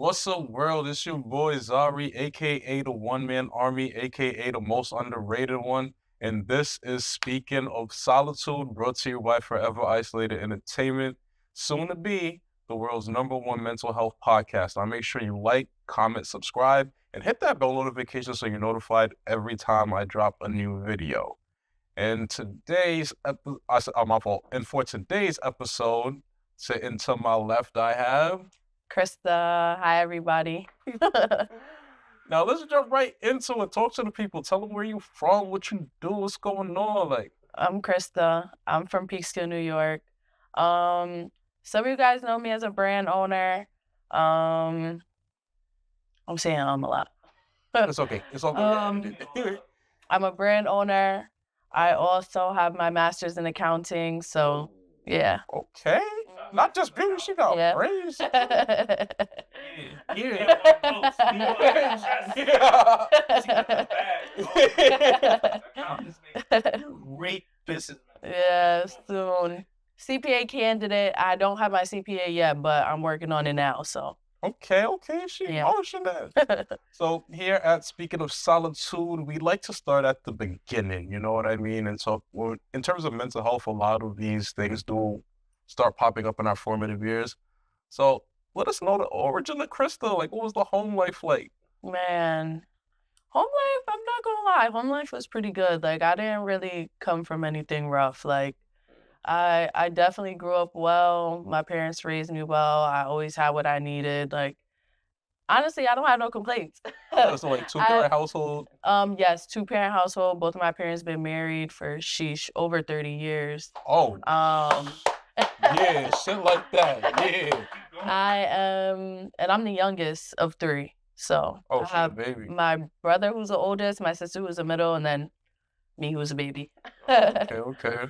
What's up, world? It's your boy Zari, aka the One Man Army, aka the most underrated one. And this is Speaking of Solitude, brought to you by Forever Isolated Entertainment, soon to be the world's #1 mental health podcast. Now, make sure you like, comment, subscribe, and hit that bell notification so you're notified every time I drop a new video. And my fault. And for today's episode, sitting to my left, I have. Krista, hi everybody. Now let's jump right into it. Talk to the people. Tell them where you from, what you do, what's going on. Like, I'm Krista. I'm from Peekskill, New York. Some of you guys know me as a brand owner. I'm saying a lot. it's okay. It's all good. I'm a brand owner. I also have my master's in accounting. So yeah. Okay. Not just beauty, she got Yeah. brains. Great business. Yeah, soon. CPA candidate. I don't have my CPA yet, but I'm working on it now. So Okay, she Yeah. motion that. So here at Speaking of Solitude, we like to start at the beginning, you know what I mean? And so in terms of mental health, a lot of these things do start popping up in our formative years. So let us know the origin of Krista. Like, what was the home life like? Man, home life, I'm not gonna lie, home life was pretty good. Like, I didn't really come from anything rough. Like, I definitely grew up well. My parents raised me well. I always had what I needed. Like, honestly, I don't have no complaints. So like two-parent household. Yes, 2-parent household. Both of my parents been married for over 30 years. Oh, Um, yeah, shit like that. Yeah. and I'm the youngest of 3. So Oh, I shit, have baby. my brother who's the oldest, my sister who's the middle, and then me who's a baby. Okay.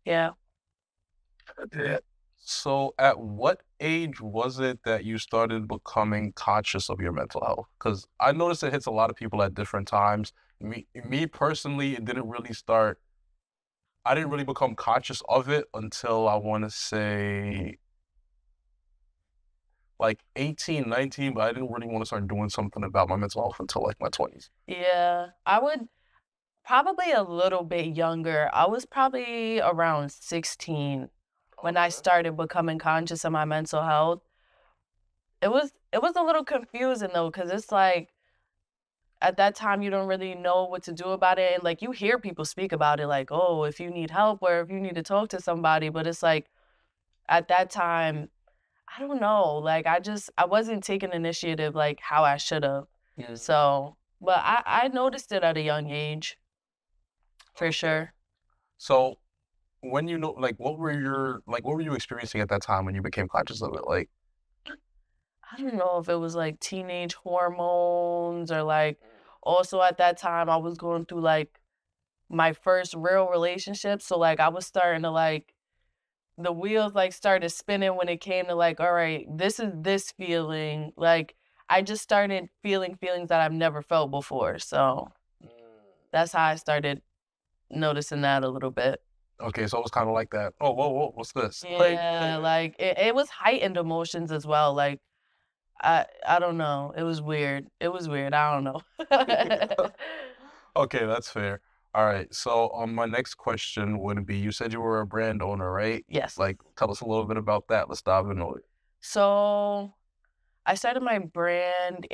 Yeah. So at what age was it that you started becoming conscious of your mental health? Because I noticed it hits a lot of people at different times. Me personally, it didn't really start. I didn't really become conscious of it until I want to say like 18, 19, but I didn't really want to start doing something about my mental health until like my 20s. Yeah. I would probably a little bit younger. I was probably around 16 when I started becoming conscious of my mental health. It was a little confusing though, because it's like at that time you don't really know what to do about it. And like you hear people speak about it like, oh, if you need help or if you need to talk to somebody, but it's like at that time, I don't know. Like I wasn't taking initiative like how I should have. Yeah. So, but I noticed it at a young age, for sure. So when you know, like, what were you experiencing at that time when you became conscious of it? Like, I don't know if it was like teenage hormones or like also at that time I was going through like my first real relationship. So like I was starting to like the wheels like started spinning when it came to like, all right, this is this feeling. Like I just started feeling feelings that I've never felt before. So that's how I started noticing that a little bit. okay, so it was kind of like that. Oh, whoa, what's this? Yeah, like it was heightened emotions as well. Like I don't know. It was weird. It was weird. I don't know. Okay, that's fair. All right, so my next question would be: you said you were a brand owner, right? Yes. Like, tell us a little bit about that. Let's dive into it. So I started my brand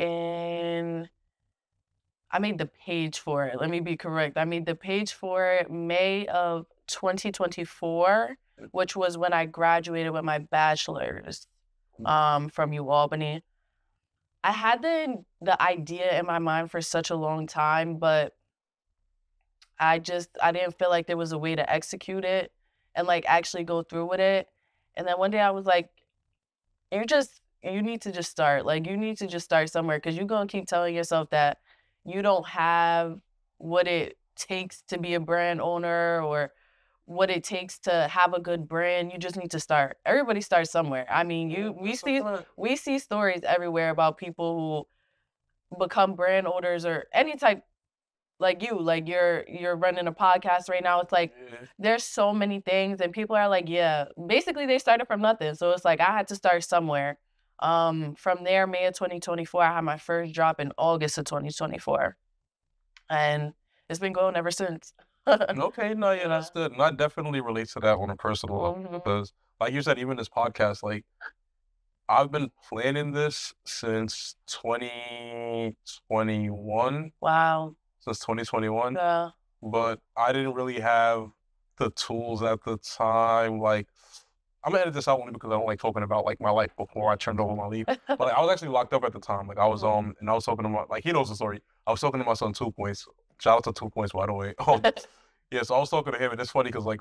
I made the page for it. Let me be correct. I made the page for it May of 2024, which was when I graduated with my bachelor's from UAlbany. I had the idea in my mind for such a long time, but I didn't feel like there was a way to execute it and like actually go through with it. And then one day I was like, you need to just start. Like you need to just start somewhere because you're gonna keep telling yourself that you don't have what it takes to be a brand owner or what it takes to have a good brand. You just need to start. Everybody starts somewhere. I mean, we see stories everywhere about people who become brand owners or any type like you're running a podcast right now. It's like there's so many things and people are like, yeah, basically they started from nothing. So it's like I had to start somewhere. From there, May of 2024, I had my first drop in August of 2024. And it's been going ever since. Okay, no, yeah, that's good. And I definitely relate to that on a personal level Mhm. because, like you said, even this podcast, like I've been planning this since 2021, Wow. since 2021, Yeah. but I didn't really have the tools at the time. Like, I'm gonna edit this out only because I don't like talking about like my life before I turned over my leaf. But like, I was actually locked up at the time. Like I was and I was talking to my like he knows the story. I was talking to my son 2 Points. Shout out to 2 Points by the way. Yeah, so I was talking to him and it's funny because like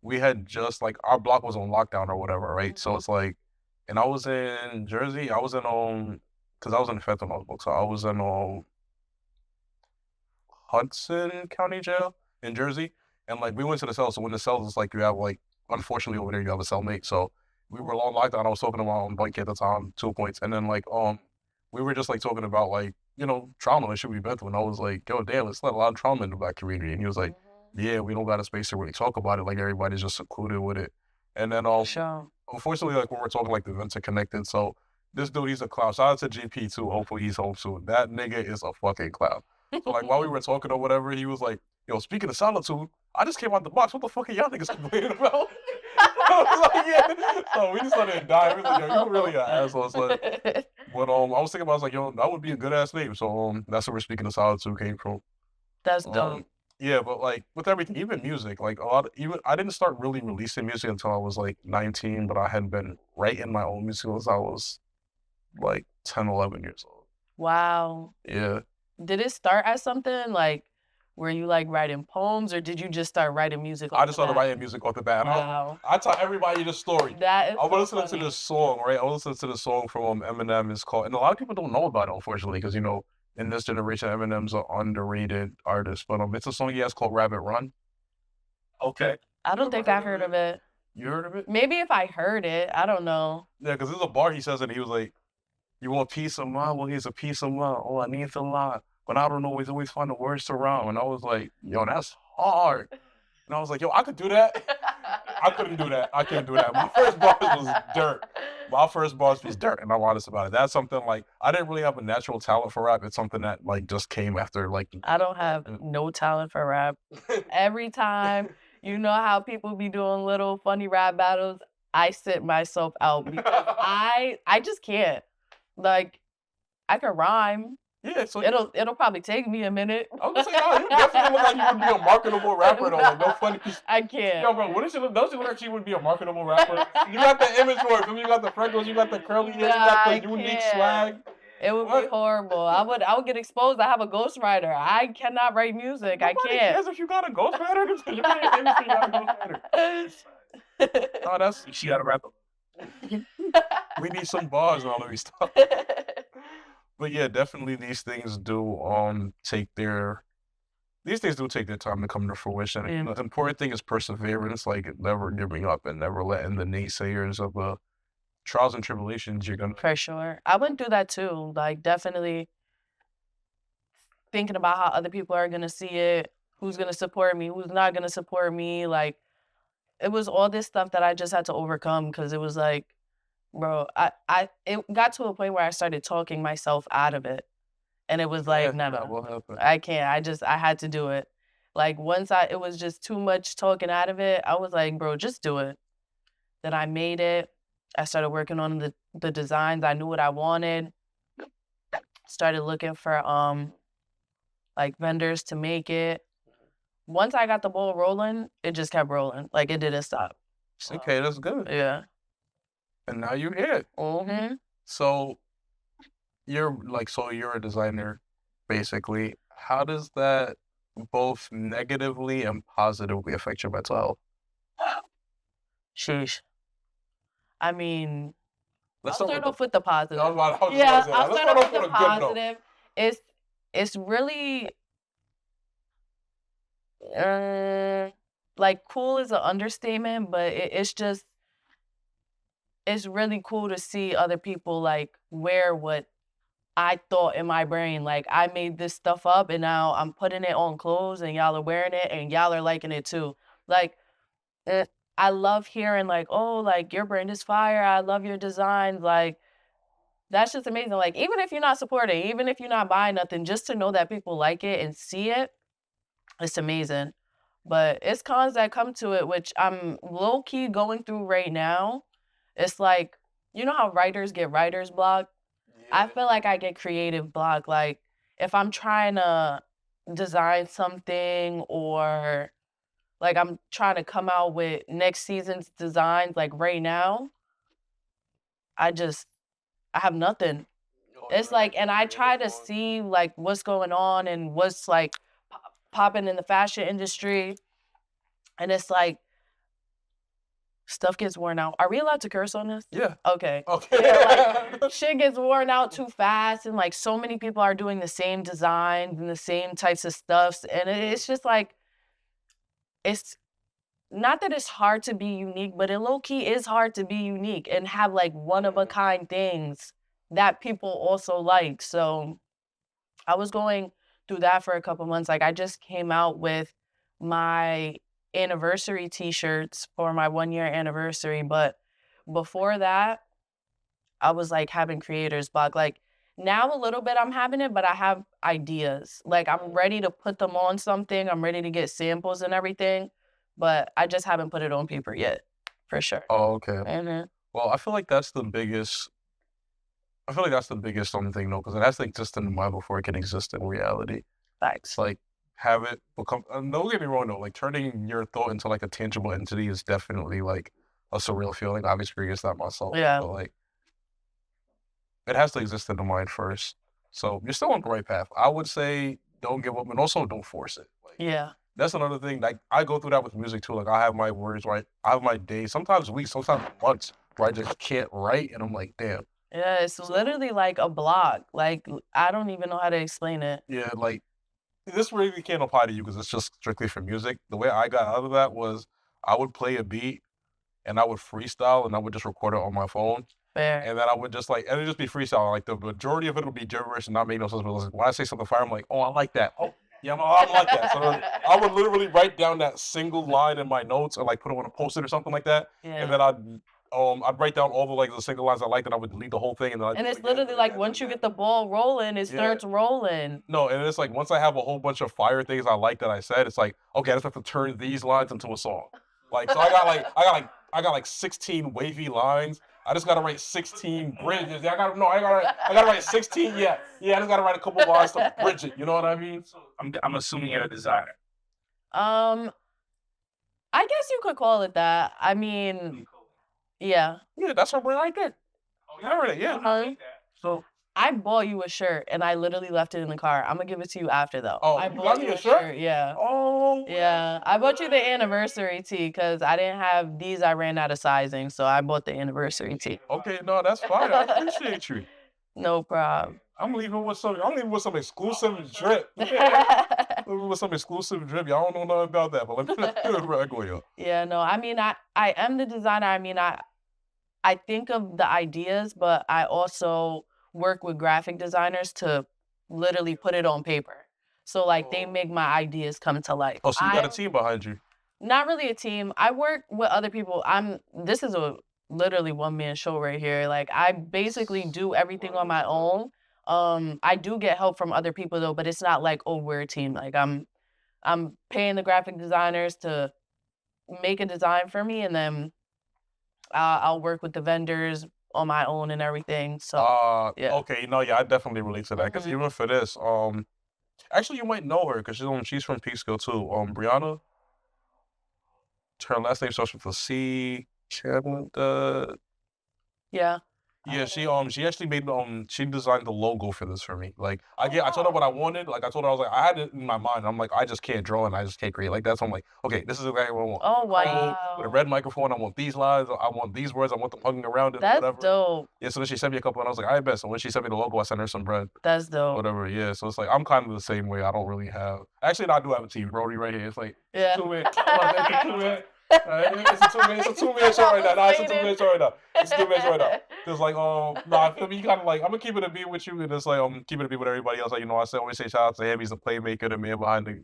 we had just like our block was on lockdown or whatever, right? So it's like, and I was in Jersey. I was in because I was in the fentanyl book, so I was in Hudson County Jail in Jersey. And like we went to the cell. So when the cell is like you have like unfortunately over there you have a cellmate. So we were on lockdown. I was talking to my own blanket at the time, 2 Points. And then like we were just like talking about like, trauma that should be been through. And I was like, yo, damn, it's not a lot of trauma in the black community. And he was like, yeah, we don't got a space to really talk about it. Like everybody's just secluded with it. And then Sure. unfortunately, like when we're talking like the events are connected. So this dude, he's a clown. Shout out to GP too. Hopefully he's home soon. That nigga is a fucking clown. So like while we were talking or whatever, he was like, yo, speaking of Solitude, I just came out the box. What the fuck are y'all niggas complaining about? I was like, yeah. So we just started dying. We was like, yo, you really an asshole. But I was thinking about, I was like, yo, that would be a good ass name. So that's where we're speaking of Solitude came from. That's dope. Yeah, but like with everything, even music, like even I didn't start really releasing music until I was like 19, but I had been writing my own music since I was like 10, 11 years old. Wow. Yeah. Did it start as something like, were you like writing poems or did you just start writing music? I just started writing music off the bat. Wow. I tell everybody the story. That is I was so listening to this song, right? I was listening to the song from Eminem. It's called, and a lot of people don't know about it, unfortunately, because in this generation, Eminem's an underrated artist. But it's a song he has called Rabbit Run. Okay. I don't think I heard of it. You heard of it? Maybe if I heard it, I don't know. Yeah, because there's a bar he says it. He was like, "You want peace of mind? Well, here's a piece of mind. Oh, I need a lot, but I don't always find the words to rhyme." And I was like, "Yo, that's hard." And I was like, "Yo, I could do that." I couldn't do that. My first bars was dirt. And I'm honest about it. That's something like I didn't really have a natural talent for rap. It's something that like just came after like. I don't have no talent for rap. Every time, you know how people be doing little funny rap battles, I sit myself out because I just can't. Like, I can rhyme. Yeah, so It'll probably take me a minute. I was gonna say, no, you definitely look like you would be a marketable rapper though. Like no funny. I can't. Yo, bro, don't you look like you would be a marketable rapper? You got the image for it. You got the freckles, you got the curly hair, you got the unique swag. It would be horrible. I would get exposed. I have a ghostwriter. I cannot write music. Nobody I can't. cares if you got a ghostwriter. You got a ghostwriter. Oh, She got a rapper. We need some bars now. Let me stop. But yeah, definitely these things do take their time to come to fruition. Yeah. The important thing is perseverance, like never giving up and never letting the naysayers of the trials and tribulations you're gonna. For sure. I went through that too. Like, definitely thinking about how other people are going to see it, who's going to support me, who's not going to support me. Like, it was all this stuff that I just had to overcome because it was like, bro, it got to a point where I started talking myself out of it. And it was like, Yeah, no, that will happen. I can't. I had to do it. Like, once it was just too much talking out of it, I was like, bro, just do it. Then I made it. I started working on the designs. I knew what I wanted. Started looking for like vendors to make it. Once I got the ball rolling, it just kept rolling. Like, it didn't stop. Okay, that's good. Yeah. And now you're here. Mm-hmm. So you're a designer, basically. How does that both negatively and positively affect your mental health? Sheesh. I mean, Let's I'll start off with the positive. I'll I'll start off with the positive. It's really like cool is an understatement, but it's really cool to see other people like wear what I thought in my brain. Like, I made this stuff up and now I'm putting it on clothes and y'all are wearing it and y'all are liking it too. Like, I love hearing like, oh, like your brand is fire. I love your designs. Like, that's just amazing. Like, even if you're not supporting, even if you're not buying nothing, just to know that people like it and see it, it's amazing. But it's cons that come to it, which I'm low-key going through right now. It's like, you know how writers get writer's block? I feel like I get creative block. Like, if I'm trying to design something, or like I'm trying to come out with next season's designs, like right now, I have nothing. It's like, and I try to see like what's going on and what's like popping in the fashion industry. And it's like, stuff gets worn out. Are we allowed to curse on this? Yeah. Okay. Okay. Yeah, like, shit gets worn out too fast, and like so many people are doing the same designs and the same types of stuffs, and it's just like, it's not that it's hard to be unique, but it low-key is hard to be unique and have like one-of-a-kind things that people also like. So I was going through that for a couple months. Like, I just came out with my anniversary t-shirts for my 1-year anniversary, but before that, I was like having creators block. Like, now a little bit I'm having it, but I have ideas. Like, I'm ready to put them on something. I'm ready to get samples and everything, but I just haven't put it on paper yet, for sure. Oh, okay. And Well, I feel like that's the biggest. I feel like that's the biggest thing, though, because it has to exist in the mind before it can exist in reality. facts. It's like, have it become. Don't get me wrong, though. Like, turning your thought into like a tangible entity is definitely like a surreal feeling. I've experienced that myself. Yeah. But like, it has to exist in the mind first. So you're still on the right path. I would say don't give up, and also don't force it. Like, Yeah. that's another thing. Like, I go through that with music too. Like, I have my words, right? I have my days, sometimes weeks, sometimes months, where I just can't write, and I'm like, damn. Yeah, it's literally like a block. Like, I don't even know how to explain it. Yeah, like, this really can't apply to you because it's just strictly for music. The way I got out of that was I would play a beat and I would freestyle and I would just record it on my phone. Fair. And then I would just like, and it'd just be freestyle. Like, the majority of it would be gibberish and not make no sense. But like, when I say something fire, I'm like, oh, I like that. Oh, yeah, I like that. So I would literally write down that single line in my notes or like put it on a post-it or something like that. Yeah. And then I'd write down all the single lines I liked, and I would delete the whole thing. And then And it's literally like, once you get the ball rolling, it starts rolling. No, and it's like, once I have a whole bunch of fire things I like that I said, it's like, okay, I just have to turn these lines into a song. Like, so I got like 16 wavy lines. I just gotta write 16 bridges. I gotta write 16. Yeah, I just gotta write a couple lines to bridge it. You know what I mean? I'm assuming you're a designer. I guess you could call it that. I mean, yeah. Yeah, that's what I did. I heard it. Yeah. So I bought you a shirt and I literally left it in the car. I'm gonna give it to you after though. Oh, I you bought got me a shirt? Yeah. Oh. Yeah. I bought you the anniversary tee because I didn't have these. I ran out of sizing, so I bought the anniversary tee. Okay, no, that's fine. I appreciate you. No problem. I'm leaving with some exclusive drip. Leaving with some exclusive drip. Y'all don't know nothing about that, but let me go, yo. Yeah, no, I mean, I am the designer. I mean, I think of the ideas, but I also work with graphic designers to literally put it on paper. So like, they make my ideas come to life. Oh, so you got a team behind you. Not really a team. I work with other people. This is a literally one-man show right here. Like, I basically do everything on my own. I do get help from other people though, but it's not like, oh, we're a team. Like, I'm paying the graphic designers to make a design for me, and then I'll work with the vendors on my own and everything. So yeah. Okay, no, yeah, I definitely relate to that because even for this, actually you might know her because she's from Peekskill too. Brianna, her last name starts with a C. Yeah. Yeah, she actually made she designed the logo for this for me. Like, I told her what I wanted. Like, I told her, I was like, I had it in my mind. I'm like, I just can't draw and I just can't create like that. So I'm like, okay, this is exactly what I want. Oh wow. With a red microphone, I want these lines, I want these words, I want them hugging around it. That's whatever. dope. Yeah, so then she sent me a couple and I was like, I bet. So when she sent me the logo, I sent her some bread. That's dope. Whatever, yeah. So it's like, I'm kind of the same way. I don't really have. Actually, no, I do have a team. Brody right here. It's like, Yeah. 2 minutes. It's a 2-minute show right now. Nah, it's a 2-minute show right now. It's a 2-minute show right now. It's like, I feel me kind of like, I'm gonna keep it a beat with you, and it's like, I'm keeping it a beat with everybody else. Like, I always say shout out to him. He's the playmaker, the man behind the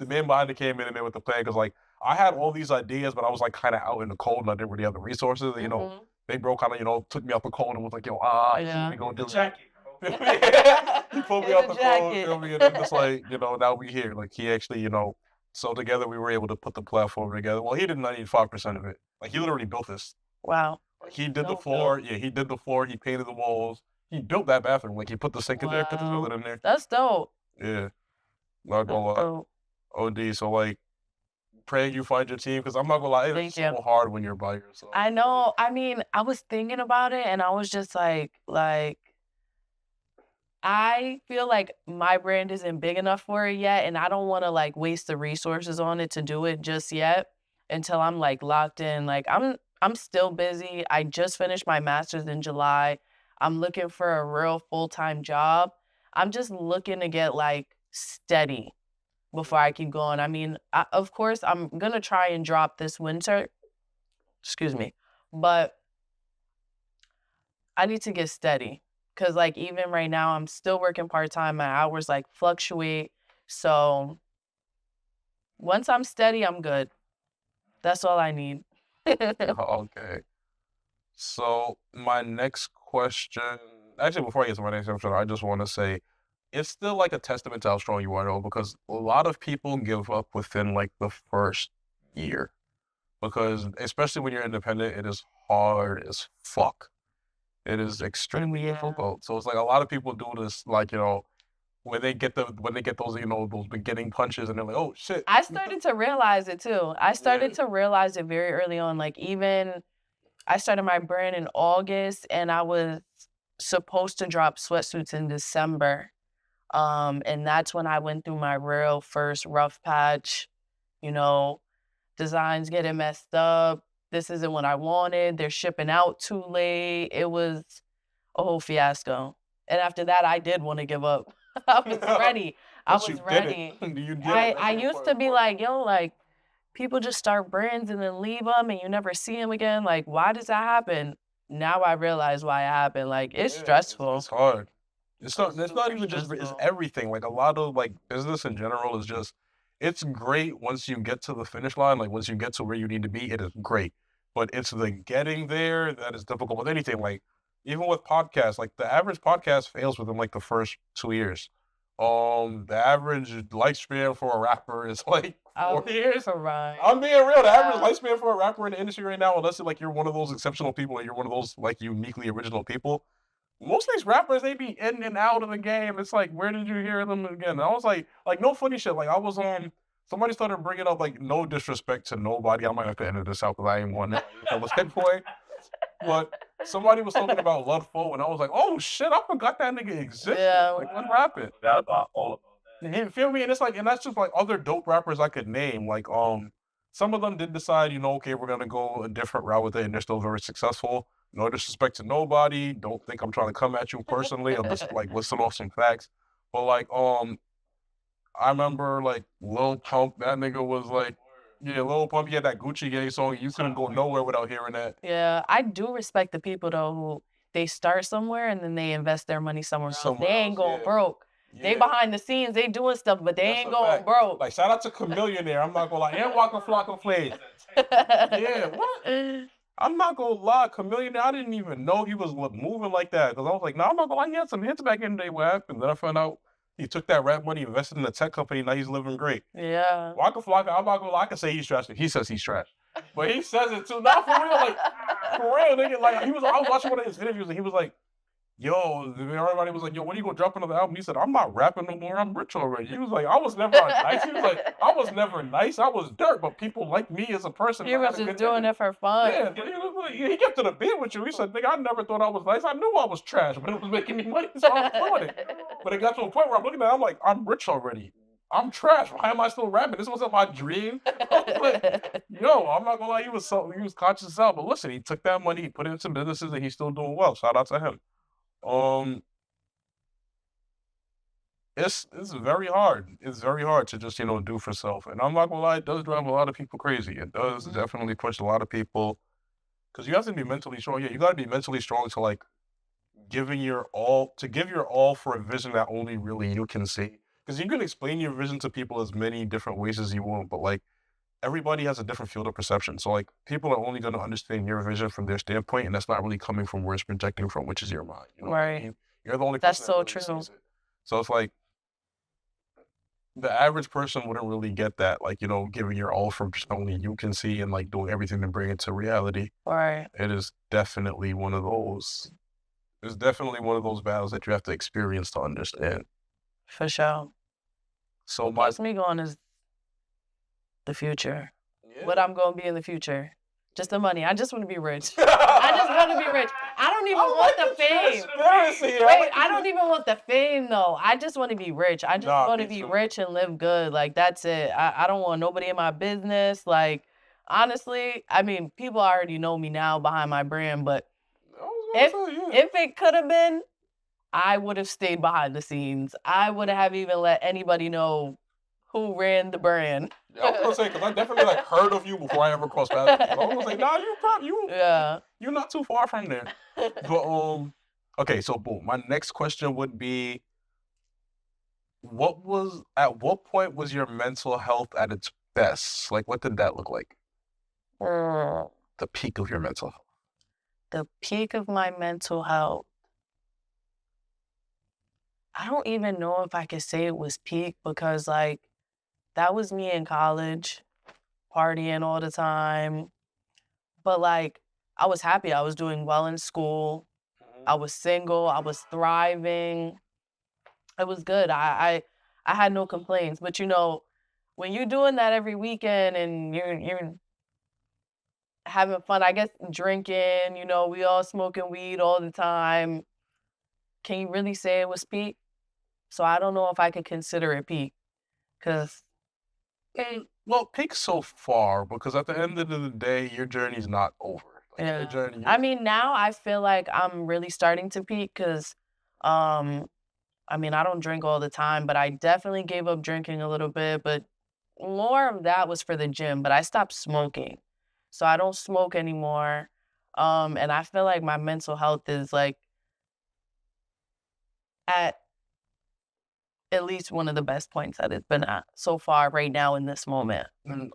man behind the camera, the man with the plan. Because like, I had all these ideas, but I was like kind of out in the cold, and I didn't really have the resources. they bro kind of took me out the cold and was like, yo, we gonna do it. Jacket. He pulled me In out the the cold, jacket. feel me, and then just like now we here. Like he actually so together we were able to put the platform together. Well, he did 95% of it. Like he literally built this. Wow. Like, he did the So floor. Yeah, he did the floor. He painted the walls. He built that bathroom. Like he put the sink in there, put the toilet in there. That's dope. Yeah, not gonna lie. So, OD. So like, praying you find your team because I'm not gonna lie, it's Thank so you. hard when you're by yourself. I know. I mean, I was thinking about it and I was just like, I feel like my brand isn't big enough for it yet, and I don't want to like waste the resources on it to do it just yet until I'm like locked in. Like I'm still busy. I just finished my master's in July. I'm looking for a real full-time job. I'm just looking to get like steady before I keep going. I mean, of course, I'm gonna try and drop this winter. Excuse me, but I need to get steady. Cause like even right now, I'm still working part-time. My hours like fluctuate. So once I'm steady, I'm good. That's all I need. Okay. So my next question, actually, before I get to my next question, I just want to say it's still like a testament to how strong you are, though, because a lot of people give up within like the first year, because especially when you're independent, it is hard as fuck. It is extremely difficult. So it's like a lot of people do this, like when they get those those beginning punches, and they're like, oh shit. I started to realize it too. I started to realize it very early on. Like even I started my brand in August and I was supposed to drop sweatsuits in December. And that's when I went through my real first rough patch, designs getting messed up. This isn't what I wanted. They're shipping out too late. It was a whole fiasco. And after that, I did want to give up. I was ready. I But was you did ready. it. You did it. I That's the used to important be part. like, like people just start brands and then leave them and you never see them again. Like, why does that happen? Now I realize why it happened. Like, it's Yeah, stressful. It's hard. It's not super even just, it's stressful. everything. Like a lot of like business in general is just, it's great once you get to the finish line. Like once you get to where you need to be, it is great. But it's the getting there that is difficult with anything. Like even with podcasts, like the average podcast fails within like the first 2 years. The average lifespan for a rapper is like 4 years. Right. I'm being real. The average lifespan for a rapper in the industry right now, unless like you're one of those exceptional people and you're one of those like uniquely original people, most of these rappers, they be in and out of the game. It's like, where did you hear them again? And I was like no funny shit. Like I was on, somebody started bringing up like no disrespect to nobody. I might have to edit this out because I ain't one that was headboy. But somebody was talking about Ludfo, and I was like, oh shit, I forgot that nigga existed. Yeah. Like what happened? That about all about that. You feel me? And it's like, and that's just like other dope rappers I could name. Like, some of them did decide, okay, we're gonna go a different route with it, and they're still very successful. No disrespect to nobody. Don't think I'm trying to come at you personally. I'm just like listing off some facts. But like, I remember like Lil Pump. That nigga was like, yeah, Lil Pump. He had that Gucci Gang song. You couldn't go nowhere without hearing that. Yeah, I do respect the people though who they start somewhere and then they invest their money somewhere else. They ain't going broke. They behind the scenes, they doing stuff, but they ain't going broke. Like shout out to Chamillionaire. I'm not gonna lie. And Waka Flocka Flame. Yeah, what? I'm not gonna lie, Chamillionaire, I didn't even know he was moving like that. Because I was like, no, I'm not gonna lie, he had some hits back in the day. What happened? Then I found out he took that rap money, invested in a tech company, now he's living great. Yeah. Waka Flocka, I'm not gonna lie, I can say he's trash. He says he's trash. But he says it too. Not for real, like, for real, nigga. Like, I was watching one of his interviews and he was like, yo, everybody was like, yo, when you gonna drop another album? He said, I'm not rapping no more, I'm rich already. He was like, I was never nice. He was like, I was never nice, I was dirt, but people like me as a person. He was just doing it for fun. Yeah, but he kept to the beat with you. He said, nigga, I never thought I was nice. I knew I was trash, but it was making me money, so I was doing it. But it got to a point where I'm looking at it, I'm like, I'm rich already. I'm trash. Why am I still rapping? This wasn't my dream. But, yo, I'm not gonna lie, he was conscious out. But listen, he took that money, he put it into businesses, and he's still doing well. Shout out to him. It's very hard. It's very hard to just do for self, and I'm not gonna lie, it does drive a lot of people crazy. It does definitely push a lot of people, because you have to be mentally strong. Yeah, you gotta be mentally strong to like give your all for a vision that only really you can see. Because you can explain your vision to people as many different ways as you want, but like everybody has a different field of perception. So like people are only going to understand your vision from their standpoint, and that's not really coming from where it's projecting from, which is your mind. You know what I Right. mean? You're the only That's person that so really true. sees it. So it's like the average person wouldn't really get that, like, you know, giving your all from only you can see and like doing everything to bring it to reality. Right. It is definitely one of those. It's definitely one of those battles that you have to experience to understand. For sure. So What my gets me going is the future. yeah. What I'm going to be in the future. Just the money. I just want to be rich. I just want to be rich. I don't even want the fame. Wait, I don't even want the fame though. I just want to be rich. I just Nah, want to me be too. rich and live good. Like that's it. I don't want nobody in my business. Like honestly, I mean, people already know me now behind my brand, but I was gonna say, yeah. if it could have been, I would have stayed behind the scenes. I would have even let anybody know who ran the brand. Yeah, I was gonna say, because I definitely like heard of you before I ever crossed paths with you. I was gonna say, nah, Yeah. you're not too far from there. But okay, so boom. My next question would be, at what point was your mental health at its best? Like, what did that look like? Mm, The peak of your mental health. the peak of my mental health. I don't even know if I could say it was peak because like that was me in college, partying all the time. But like I was happy. I was doing well in school. I was single. I was thriving. It was good. I had no complaints. But you know, when you're doing that every weekend and you're having fun, I guess drinking, you know, we all smoking weed all the time. Can you really say it was peak? So I don't know if I could consider it peak. Cause Well, peak so far, because at the end of the day, your journey's not over. Like, yeah. your journey. I mean now I feel like I'm really starting to peak because I mean I don't drink all the time, but I definitely gave up drinking a little bit, but more of that was for the gym, but I stopped smoking. So I don't smoke anymore. And I feel like my mental health is like at least one of the best points that it's been at so far right now in this moment.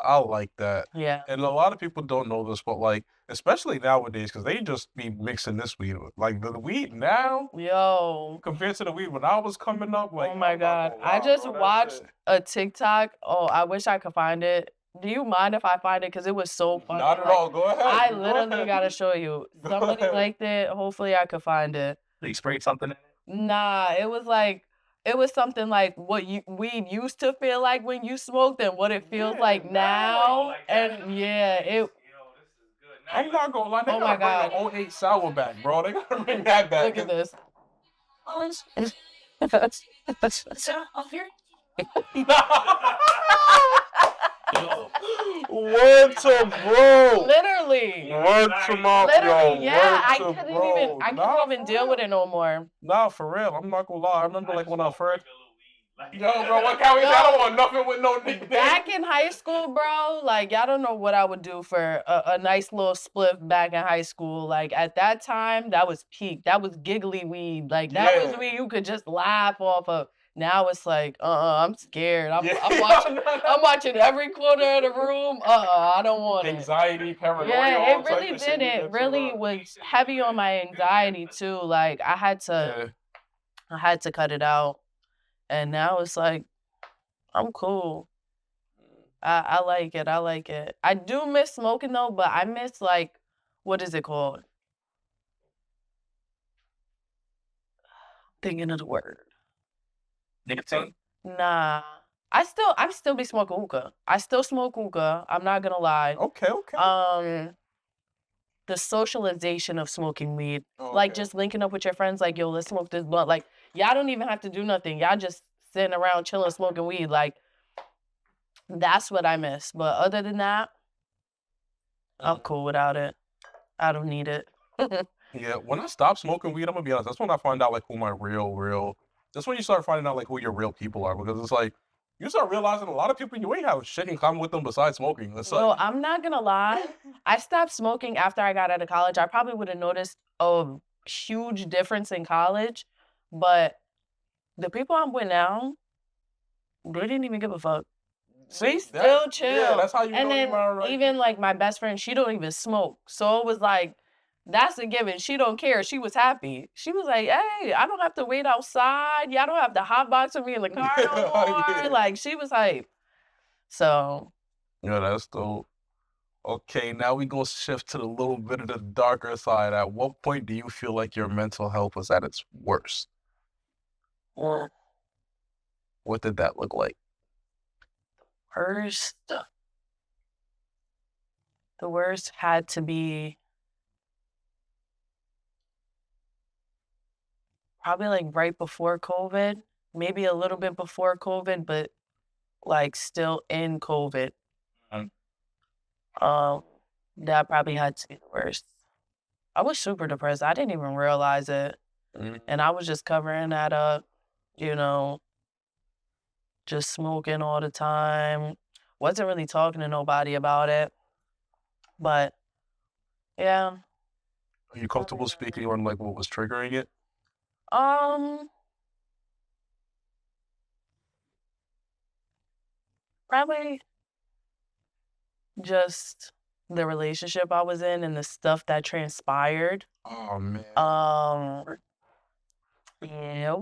I like that. Yeah. And a lot of people don't know this, but like, especially nowadays, because they just be mixing this weed. Like the weed now, Yo. compared to the weed when I was coming up, like, Oh my I'm not God. gonna I lie, just bro, that watched shit- a TikTok. Oh, I wish I could find it. Do you mind if I find it? Because it was so funny. Not at Like, all. Go ahead. I Go literally ahead. gotta show you. Go Somebody ahead. liked it. Hopefully I could find it. They sprayed something in it. Nah, it was something like what weed used to feel like when you smoked and what it feels Yeah, like now. like that. And yeah, it Yo, this is good. Now I'm not gonna lie. They Oh gotta my God. bring the 08 sour back, bro. They gotta bring that back. look at this. Word to bro. Literally. Word to my Literally, yo. yeah. Word I to couldn't bro. Nah, even for deal real. with it no more. Nah, for real. I'm not gonna lie. I remember like when I first. Like, Yo, bro, what can we say? I don't want nothing with no nickname. Back in high school, bro, like y'all don't know what I would do for a nice little spliff back in high school. Like at that time, that was peak. That was giggly weed. Like that was Yeah. weed you could just laugh off of. Now it's like, I'm scared. I'm Yeah. I'm watching every corner of the room. I don't want it. Anxiety, paranoia. Yeah, all it type really of shit did. you It get really to, was heavy on my anxiety too. Like I had to cut it out. And now it's like, I'm cool. I like it. I like it. I do miss smoking though, but I miss like, what is it called? Thinking of the word. nicotine. Nah. I still be smoking hookah. I still smoke hookah. I'm not gonna lie. Okay. The socialization of smoking weed. Okay. Like just linking up with your friends, like, yo, let's smoke this blunt. Like, y'all don't even have to do nothing. Y'all just sitting around chilling, smoking weed. Like, that's what I miss. But other than that, I'm cool without it. I don't need it. Yeah, when I stopped smoking weed, I'm gonna be honest, that's when I find out like who my real. That's when you start finding out like who your real people are, because it's like you start realizing a lot of people you ain't have shit in common with them besides smoking. It's Well, like, I'm not gonna lie. I stopped smoking after I got out of college. I probably would have noticed a huge difference in college, but the people I'm with now, they didn't even give a fuck. We still Yeah, chill. that's how you And know then you're around right even people. like my best friend, she don't even smoke. So it was like, that's a given. She don't care. She was happy. She was like, hey, I don't have to wait outside. Y'all don't have to hotbox with me in the car no more. Yeah. Like, she was hype. So, Yeah, that's dope. Okay, now we go shift to the little bit of the darker side. At what point do you feel like your mental health was at its worst? mm, What did that look like? worst. The worst had to be probably like right before COVID, maybe a little bit before COVID, but like still in COVID. Um, Um, that probably had to be the worst. I was super depressed. I didn't even realize it. Mm, And I was just covering that up, you know, just smoking all the time. Wasn't really talking to nobody about it. But yeah. Are you comfortable speaking on like what was triggering it? Um, probably just the relationship I was in and the stuff that transpired. Oh man. Yeah, it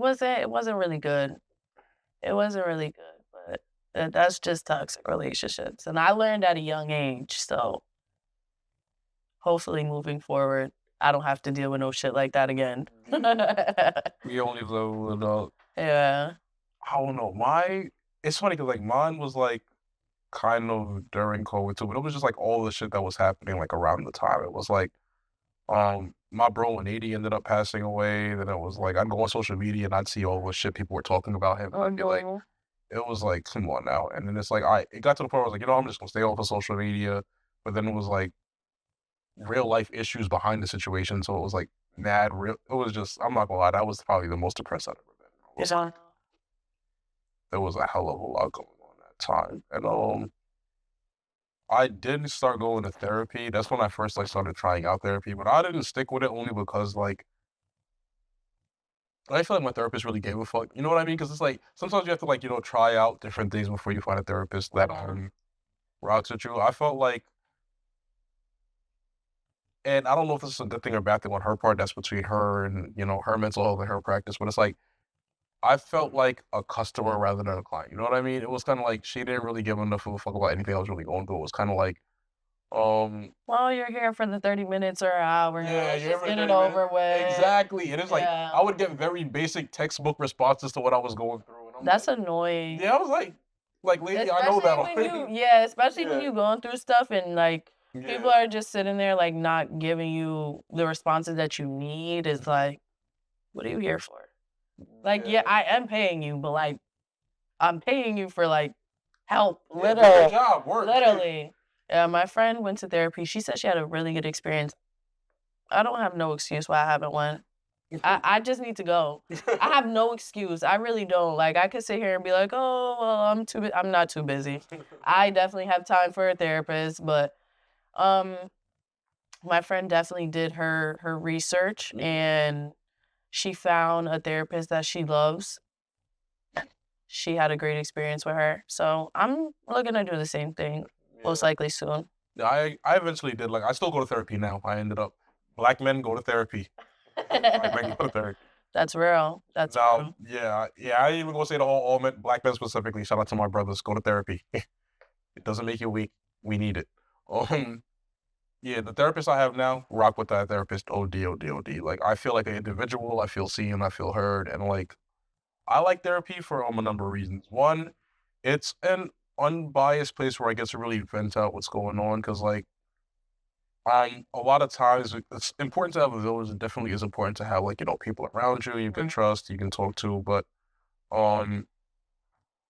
wasn't really good. It wasn't really good, but that's just toxic relationships. And I learned at a young age, so hopefully moving forward, I don't have to deal with no shit like that again. We only level it up. Yeah. I don't know. It's funny because like mine was like kind of during COVID too, but it was just like all the shit that was happening like around the time. It was like my bro and 80 ended up passing away. Then it was like I'd go on social media and I'd see all the shit people were talking about him. I'd be like, Mhm. it was like, come on now. And then it's like it got to the point where I was like, I'm just gonna stay off of social media. But then it was like real life issues behind the situation. So it was like mad real. It was just, I'm not gonna lie, that was probably the most depressed I've ever been. It was like, there was a hell of a lot going on that time. And I didn't start going to therapy. That's when I first like started trying out therapy, but I didn't stick with it only because like I feel like my therapist really gave a fuck. You know what I mean? Because it's like sometimes you have to like try out different things before you find a therapist that rocks with you. I felt like, and I don't know if this is a good thing or bad thing on her part. That's between her and her mental health and her practice. But it's like I felt like a customer rather than a client. You know what I mean? It was kind of like she didn't really give enough of a fuck about anything I was really going through. It was kind of like, Well, you're here for the 30 minutes or an hour. yeah, Let's you're just for get it 30 minutes. over with. Exactly. It is like Yeah. I would get very basic textbook responses to what I was going through, and I'm That's like, annoying. yeah, I was like, lady, I know that Especially when already. especially when Yeah. you're going through stuff and like people Yeah. are just sitting there like not giving you the responses that you need. Is like, what are you here for? Like, yeah, I am paying you, but like I'm paying you for like help, Yeah, do your job, work. literally. Yeah, my friend went to therapy. She said she had a really good experience. I don't have no excuse why I haven't went. I just need to go. I have no excuse. I really don't. Like, I could sit here and be like, oh, well, I'm not too busy. I definitely have time for a therapist, but um, my friend definitely did her research and she found a therapist that she loves. She had a great experience with her. So I'm looking to do the same thing, most likely soon. Yeah, I eventually did. Like, I still go to therapy now. I ended up black men go to therapy. Black men go to therapy. That's real. That's Now, real. yeah. I ain't even gonna say the whole all men, black men specifically. Shout out to my brothers. Go to therapy. It doesn't make you weak. We need it. Yeah, the therapist I have now, rock with that therapist. OD. Like, I feel like an individual. I feel seen. I feel heard. And like, I like therapy for a number of reasons. One, it's an unbiased place where I get to really vent out what's going on. Because like, a lot of times it's important to have a village. It definitely is important to have like people around you can trust, you can talk to. But um,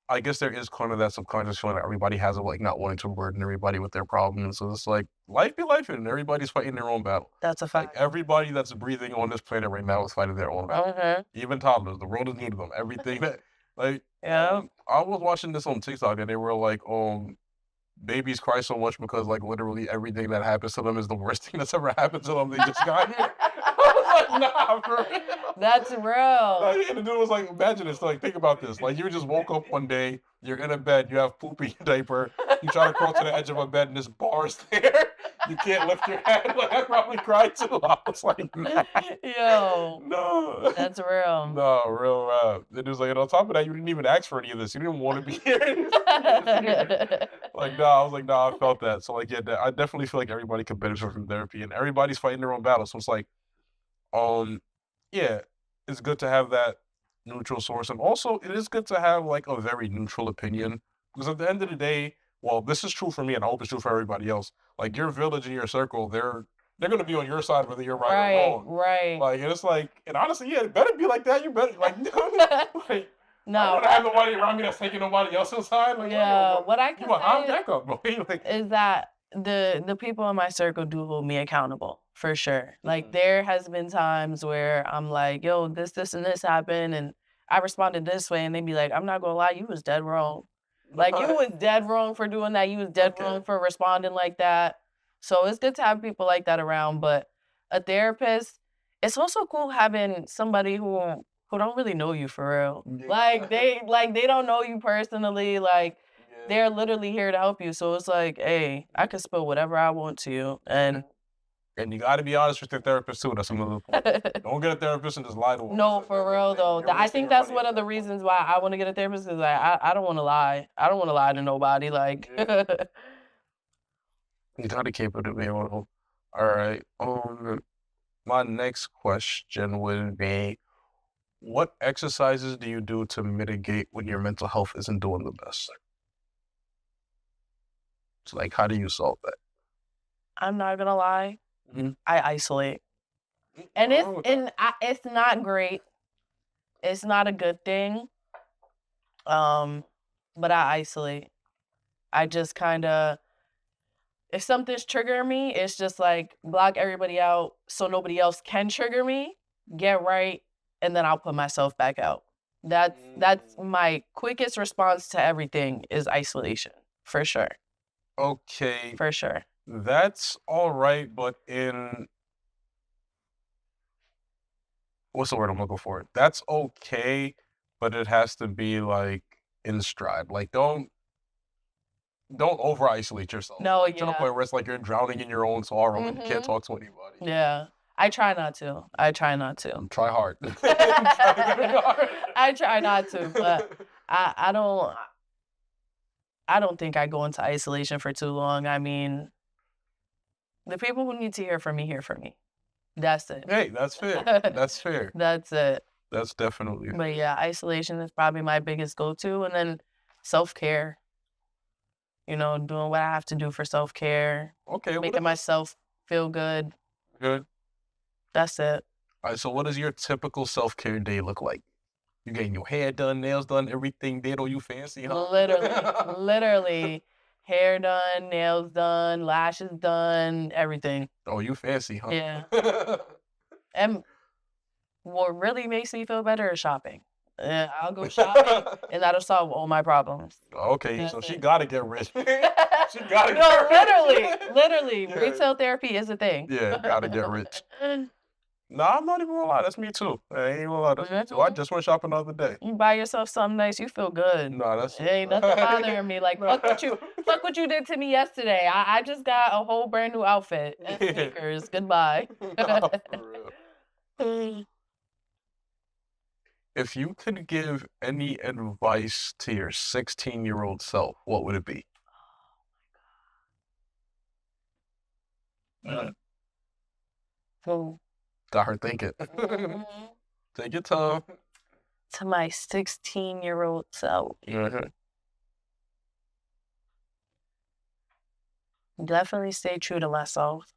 I guess there is kind of that subconscious feeling that everybody has of like not wanting to burden everybody with their problems. So it's like life be life, and everybody's fighting their own battle. That's a Like fact. everybody that's breathing on this planet right now is fighting their own battle. Even toddlers, the world is new to them. Everything that like Yeah. I was watching this on TikTok and they were like, babies cry so much because like literally everything that happens to them is the worst thing that's ever happened to them. They just got here. I was like, nah, for real. That's real. Like, and the dude was like, imagine this. Like, think about this. Like, you just woke up one day, you're in a bed, you have poop in your diaper, you try to crawl to the edge of a bed, and this bar's there. You can't lift your head. Like, I probably cried too. I was like, nah, Yo, no. that's real. No, real rap. The dude's like, and on top of that, you didn't even ask for any of this. You didn't want to be here. Like, nah, I was like, nah, I felt that. So, like, yeah, I definitely feel like everybody could benefit from therapy, and everybody's fighting their own battle. So it's like, yeah, it's good to have that neutral source, and also it is good to have like a very neutral opinion, because at the end of the day, well, this is true for me, and I hope it's true for everybody else. Like your village and your circle, they're gonna be on your side whether you're right or Right, wrong. right. Like, and it's like, and honestly, yeah, it better be like that. You better like, like I No, don't wanna have nobody around me that's taking nobody else's side. Like, yeah. What I you can behind say that up, bro. Like, is that the people in my circle do hold me accountable for sure. Like Mhm. there has been times where I'm like, yo, this and this happened, and I responded this way, and they'd be like, I'm not gonna lie, you was dead wrong. Like you was dead wrong for doing that. You was dead Okay. wrong for responding like that. So it's good to have people like that around. But a therapist, it's also cool having somebody who don't really know you for real. Yeah. Like they don't know you personally. Like yeah. they're literally here to help you. So it's like, hey, I can spill whatever I want to you. And And you got to be honest with your therapist too. That's another point. Don't get a therapist and just lie to them. no, for real though. You're I wasting think your that's money one at of the that point. reasons why I want to get a therapist, because I don't want to lie. I don't want to lie to nobody. Like Yeah. You gotta keep it real. All right. My next question would be, what exercises do you do to mitigate when your mental health isn't doing the best? So, like, how do you solve that? I'm not gonna lie. Mhm. I isolate. And it's not great. It's not a good thing. But I isolate. I just kind of, if something's triggering me, it's just like block everybody out so nobody else can trigger me. Get right, and then I'll put myself back out. That's my quickest response to everything is isolation, for sure, Okay, for sure. that's all right, but in what's the word I'm looking for? That's okay, but it has to be like in stride. Like, don't over isolate yourself. No, Like, to the yeah. point where it's like you're drowning in your own sorrow and you can't Mhm. talk to anybody. Yeah, I try not to. I try not to. Try hard. I try not to, but I don't think I go into isolation for too long. I mean, the people who need to hear from me hear from me. That's it. Hey, that's fair. That's fair. That's it. That's definitely fair. But yeah, isolation is probably my biggest go-to, and then self-care. You know, doing what I have to do for self-care, Okay, making myself feel good. good. That's it. All right, so what does your typical self-care day look like? You getting your hair done, nails done, everything did, or you fancy, huh? Literally, hair done, nails done, lashes done, everything. Oh, you fancy, huh? Yeah. And what really makes me feel better is shopping. I'll go shopping, and that'll solve all my problems. Okay, That's so she it. gotta get rich. She gotta No, get rich. literally, Yeah. retail therapy is a thing. Yeah, gotta get rich. Nah, I'm not even gonna lie. That's me too. I ain't even gonna lie. That's me too. I just went shopping the other day. You buy yourself something nice, you feel good. Nah, that's It ain't nothing bothering me. Like, fuck what you did to me yesterday. I just got a whole brand new outfit and Yeah. sneakers. Goodbye. Nah, for real. If you could give any advice to your 16-year-old self, what would it be? So, Got her thinking. Take your time. to my 16-year-old self, Mhm. definitely stay true to myself.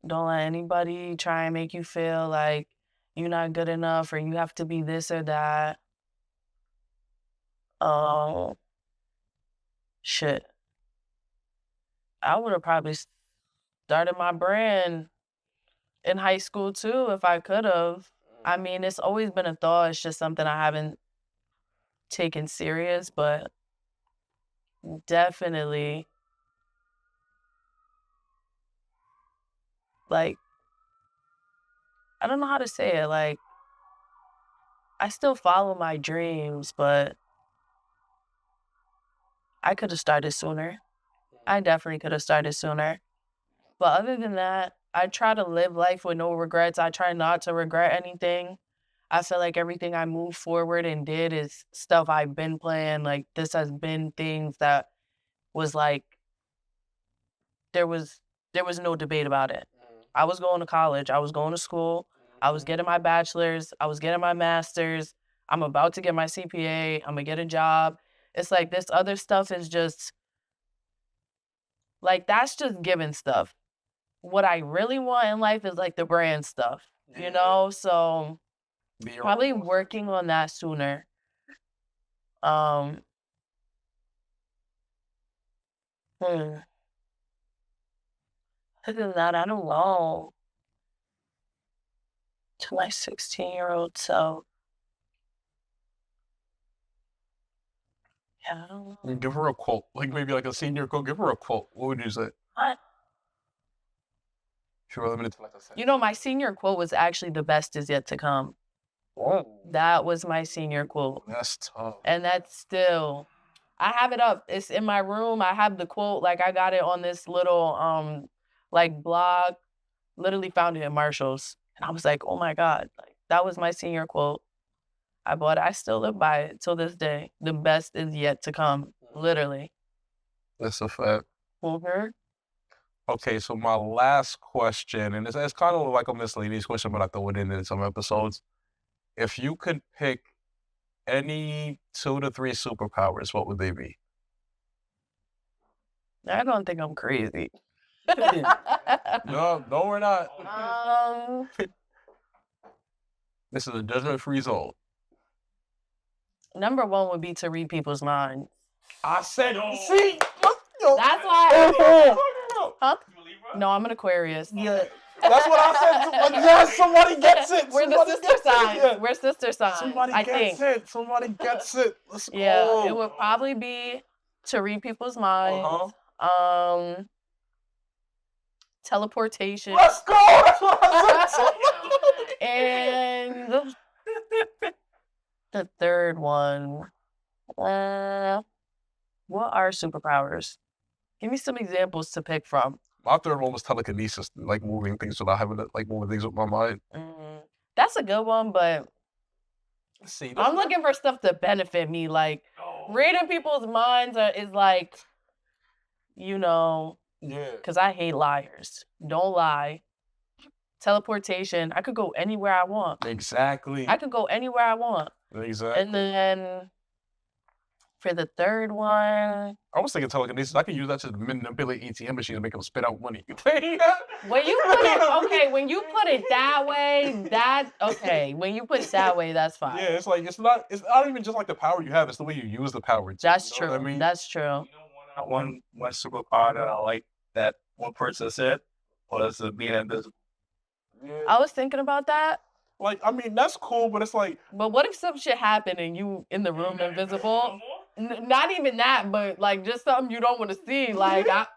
Don't let anybody try and make you feel like you're not good enough or you have to be this or that. Shit. I would have probably started my brand in high school too if I could have. I mean, it's always been a thought. It's just something I haven't taken serious, but definitely, like, I don't know how to say it. Like, I still follow my dreams, but I could have started sooner. I definitely could have started sooner. But other than that, I try to live life with no regrets. I try not to regret anything. I feel like everything I moved forward and did is stuff I've been playing. Like, this has been things that was like, there was no debate about it. I was going to college. I was going to school. I was getting my bachelor's. I was getting my master's. I'm about to get my CPA. I'm going to get a job. It's like this other stuff is just, like, that's just given stuff. What I really want in life is like the brand stuff, you know? So probably working on that sooner. Other than that, I don't know. To my 16-year-old self. Yeah, I don't know. Give her a quote, like maybe like a senior quote. Give her a quote. What would you say? What? Sure, limited to like a sentence. You know, my senior quote was actually "the best is yet to come." Oh, That was my senior quote. that's tough. And that's still, I have it up. It's in my room. I have the quote. Like, I got it on this little, like, blog. Literally found it in Marshall's. And I was like, oh my God. Like, that was my senior quote. I bought it. I still live by it till this day. The best is yet to come. Literally. That's a fact. Mm-hmm. Okay, so my last question, and it's kind of like a miscellaneous question, but I throw it in some episodes. If you could pick any 2 to 3 superpowers, what would they be? I don't think I'm crazy. No, we're not. Um, This is a judgment-free zone. number one would be to read people's minds. I said, No. see? That's why. Huh? You a Libra? No, I'm an Aquarius. Yeah, that's what I said. Like, yes, somebody gets it. We're the Somebody sister gets it, signs. yeah. We're sister signs. Somebody I gets think. it. Somebody gets it. Let's Yeah, go. it would probably be to read people's minds. Uh-huh. Teleportation. Let's go. That's what I said. And the third one. What are superpowers? Give me some examples to pick from. My third one was telekinesis, like moving things without having to, like, moving things with my mind. That's a good one, but See, I'm looking for stuff to benefit me. Like, No. reading people's minds is like, you know, yeah. because I hate liars. Don't lie. Teleportation. I could go anywhere I want. Exactly. I could go anywhere I want. Exactly. And then for the third one, I was thinking telekinesis. I could use that to manipulate ATM machines and make them spit out money. when you put it, okay, when you put it that way, when you put it that way, that's fine. Yeah, it's like it's not even just like the power you have, it's the way you use the power. That's you know true. what I mean? That's true. You know, one superpower that I like that one person said was being invisible. Yeah. I was thinking about that. Like, I mean, that's cool, but it's like, But what if some shit happened and you in the room invisible? Not even that, but like just something you don't want to see. Like, Like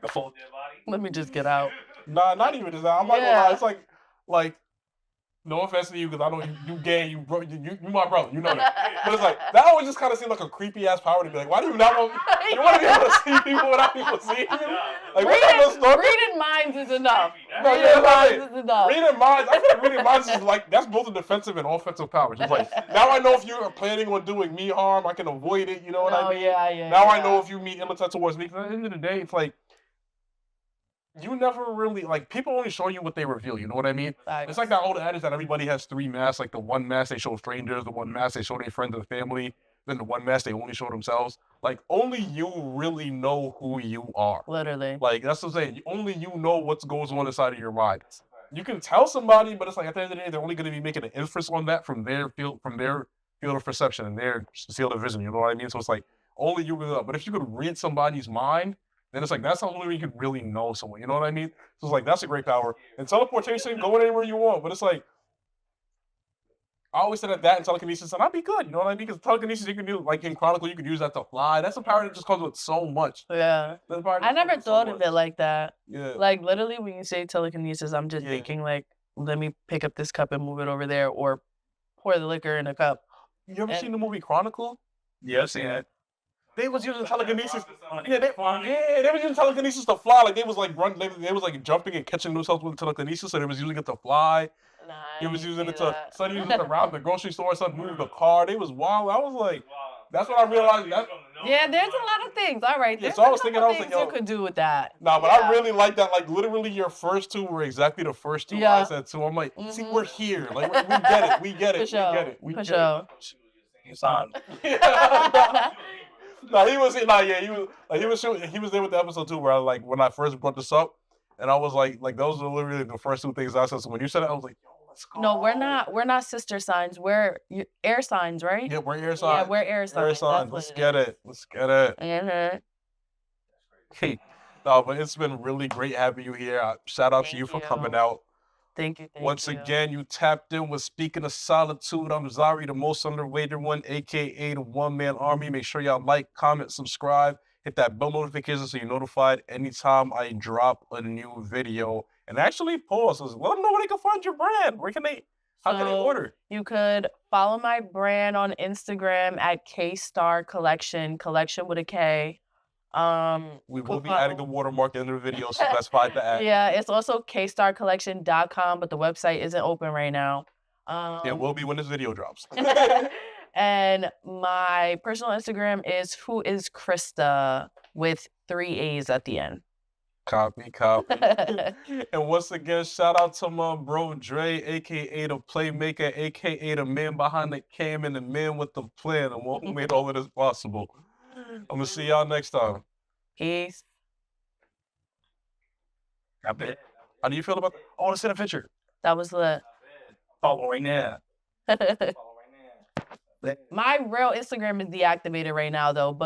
a full dead body. let me just get out. nah, not even just that. I'm not gonna Yeah. lie. It's like, no offense to you, because I know you gay, you my brother, you know that. But it's like, that always just kind of seemed like a creepy ass power to be like, why do you not want, you want to be able to see people without people seeing you? Like, what's that story? Reading minds is enough. No, yeah, Reading that's right. minds is enough. Reading minds, I feel like reading minds is like, that's both a defensive and offensive power. Just like, now I know if you're planning on doing me harm, I can avoid it, you know what I mean? Yeah. Now I know if you meet ill intent towards me. 'Cause at the end of the day, it's like, you never really, like, people only show you what they reveal, you know what I mean? It's like that old adage that everybody has 3 masks, like the one mask they show strangers, the one mask they show their friends and family, then the one mask they only show themselves. Like, only you really know who you are. Literally. Like, that's what I'm saying. Only you know what goes on inside of your mind. You can tell somebody, but it's like, at the end of the day, they're only going to be making an inference on that from their field of perception and their field of vision, you know what I mean? So it's like, only you know. But if you could read somebody's mind, then it's like, that's the only way you could really know someone, you know what I mean? So it's like, that's a great power. And teleportation, go anywhere you want, but it's like, I always said that and telekinesis, and I'd be good, you know what I mean? Because telekinesis, you can do, like in Chronicle, you could use that to fly. That's a power that just comes with so much. Yeah. That's a power that I just never comes with so thought of much. it like that. Yeah. Like, literally, when you say telekinesis, I'm just Yeah. thinking, like, let me pick up this cup and move it over there, or pour the liquor in a cup. You ever And- seen the movie Chronicle? Yeah, I've seen it. They was using telekinesis. Yeah, they was using telekinesis to fly. Like they was like they was like jumping and catching themselves with telekinesis. So they was using it to fly. He was using it to. Son using it to rob the grocery store. Son moving the car. They was wild. I was like, that's when I realized that. Yeah, there's a lot of things. All right, Yeah, there's so I was a thinking, couple I was like, things yo. you could do with that. Nah, but Yeah. I really like that. Like literally, your first two were exactly the first two Yeah. I said too. I'm like, see, Mhm. we're here. Like we get it. We get it. For sure. We get it. We For get sure. It's on. it. Nah, he was. Nah, yeah, he was. Like he was shooting. He was there with the episode too, where I like when I first brought this up, and I was like those were literally the first two things I said. So when you said it, I was like, yo, let's go. No, we're not sister signs. We're air signs, right? Yeah, we're air Yeah, signs. we're air signs. Air That's signs. what Let's it get is. it. Let's get it. Mhm. Hey, no, but it's been really great having you here. Shout out to Thank you for you. coming out. Thank you. Once again, you tapped in with Speaking of Solitude. I'm Zari, the most underrated one, aka the one-man army. Make sure y'all like, comment, subscribe, hit that bell notification so you're notified anytime I drop a new video. And actually, pause. Let them know where they can find your brand. How can they So, order? You could follow my brand on Instagram at Kstar Collection with a K. We could will be adding a follow- watermark in the video, so that's fine to add. Yeah, it's also kstarcollection.com, but the website isn't open right now. It will be when this video drops. And my personal Instagram is Who is Krista with 3 A's at the end. Copy. And once again, shout out to my bro Dre, aka the Playmaker, aka the man behind the cam and the man with the plan, and who made all of this possible. I'm gonna see y'all next time. Peace. I bet. How do you feel about that? I want to send a picture. That was lit. Follow right now. My real Instagram is deactivated right now, though, but